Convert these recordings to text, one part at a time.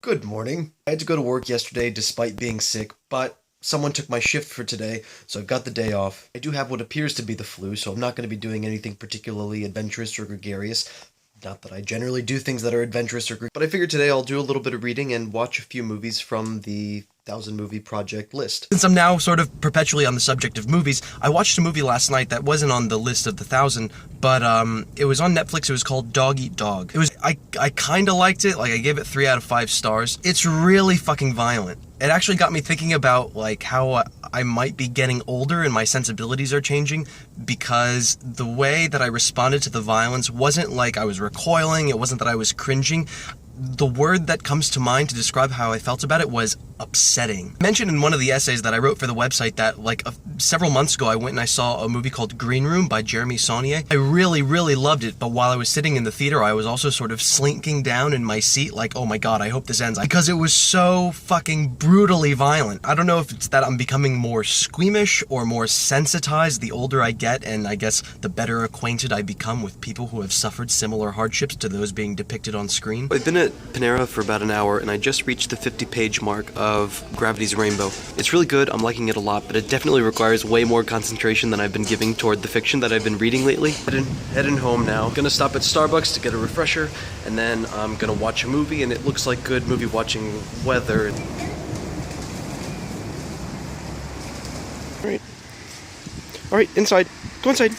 Good morning. I had to go to work yesterday despite being sick, but someone took my shift for today, so I've got the day off. I do have what appears to be the flu, so I'm not going to be doing anything particularly adventurous or gregarious. Not that I generally do things that are adventurous or but I figured today I'll do a little bit of reading and watch a few movies from the 1,000 Movie Project list. Since I'm now sort of perpetually on the subject of movies, I watched a movie last night that wasn't on the list of the 1,000, but it was on Netflix. It was called Dogg Eat Dog. I kind of liked it. Like, I gave it 3 out of 5 stars. It's really fucking violent. It actually got me thinking about, like, how I might be getting older and my sensibilities are changing, because the way that I responded to the violence wasn't like I was recoiling, it wasn't that I was cringing. The word that comes to mind to describe how I felt about it was upsetting. I mentioned in one of the essays that I wrote for the website that, like, several months ago I went and I saw a movie called Green Room by Jeremy Saulnier. I really, really loved it, but while I was sitting in the theater, I was also sort of slinking down in my seat like, oh my god, I hope this ends. Because it was so fucking brutally violent. I don't know if it's that I'm becoming more squeamish or more sensitized the older I get, and I guess the better acquainted I become with people who have suffered similar hardships to those being depicted on screen. I've been at Panera for about an hour, and I just reached the 50-page mark of Gravity's Rainbow. It's really good, I'm liking it a lot, but it definitely requires way more concentration than I've been giving toward the fiction that I've been reading lately. Heading home now. Gonna stop at Starbucks to get a refresher, and then I'm gonna watch a movie, and it looks like good movie watching weather. Alright, inside. Go inside.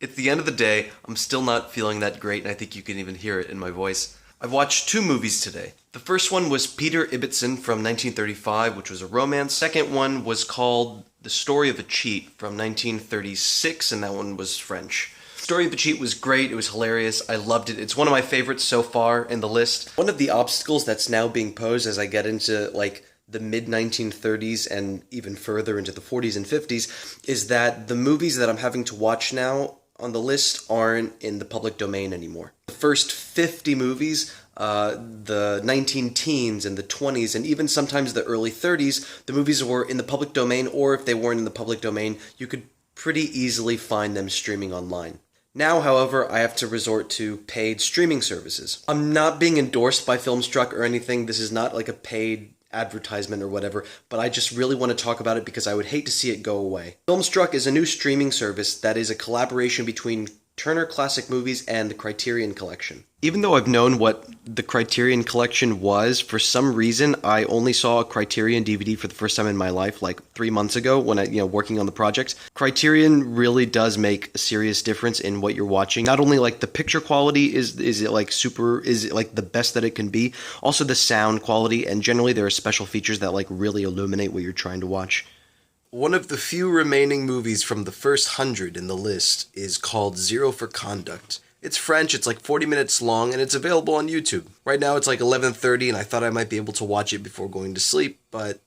It's the end of the day, I'm still not feeling that great, and I think you can even hear it in my voice. I've watched 2 movies today. The first one was Peter Ibbotson from 1935, which was a romance. Second one was called The Story of a Cheat from 1936, and that one was French. Story of a Cheat was great, it was hilarious, I loved it. It's one of my favorites so far in the list. One of the obstacles that's now being posed as I get into, like, the mid-1930s and even further into the 40s and 50s is that the movies that I'm having to watch now on the list aren't in the public domain anymore. The first 50 movies, the 19-teens and the 20s, and even sometimes the early 30s, the movies were in the public domain, or if they weren't in the public domain, you could pretty easily find them streaming online. Now, however, I have to resort to paid streaming services. I'm not being endorsed by Filmstruck or anything. This is not like a paid advertisement or whatever, but I just really want to talk about it because I would hate to see it go away. Filmstruck is a new streaming service that is a collaboration between Turner Classic Movies and the Criterion Collection. Even though I've known what the Criterion Collection was, for some reason I only saw a Criterion DVD for the first time in my life like 3 months ago when I, working on the project. Criterion really does make a serious difference in what you're watching. Not only like the picture quality is it like the best that it can be, also the sound quality, and generally there are special features that like really illuminate what you're trying to watch. One of the few remaining movies from the first 100 in the list is called Zero for Conduct. It's French, it's like 40 minutes long, and it's available on YouTube. Right now it's like 11:30, and I thought I might be able to watch it before going to sleep, but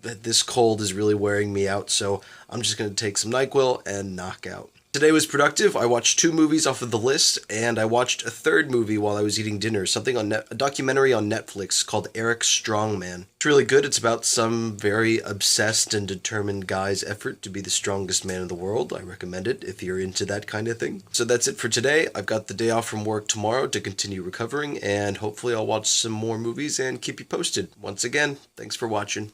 this cold is really wearing me out, so I'm just going to take some NyQuil and knock out. Today was productive. I watched 2 movies off of the list, and I watched a 3rd movie while I was eating dinner, something on a documentary on Netflix called Eric Strongman. It's really good. It's about some very obsessed and determined guy's effort to be the strongest man in the world. I recommend it if you're into that kind of thing. So that's it for today. I've got the day off from work tomorrow to continue recovering, and hopefully I'll watch some more movies and keep you posted. Once again, thanks for watching.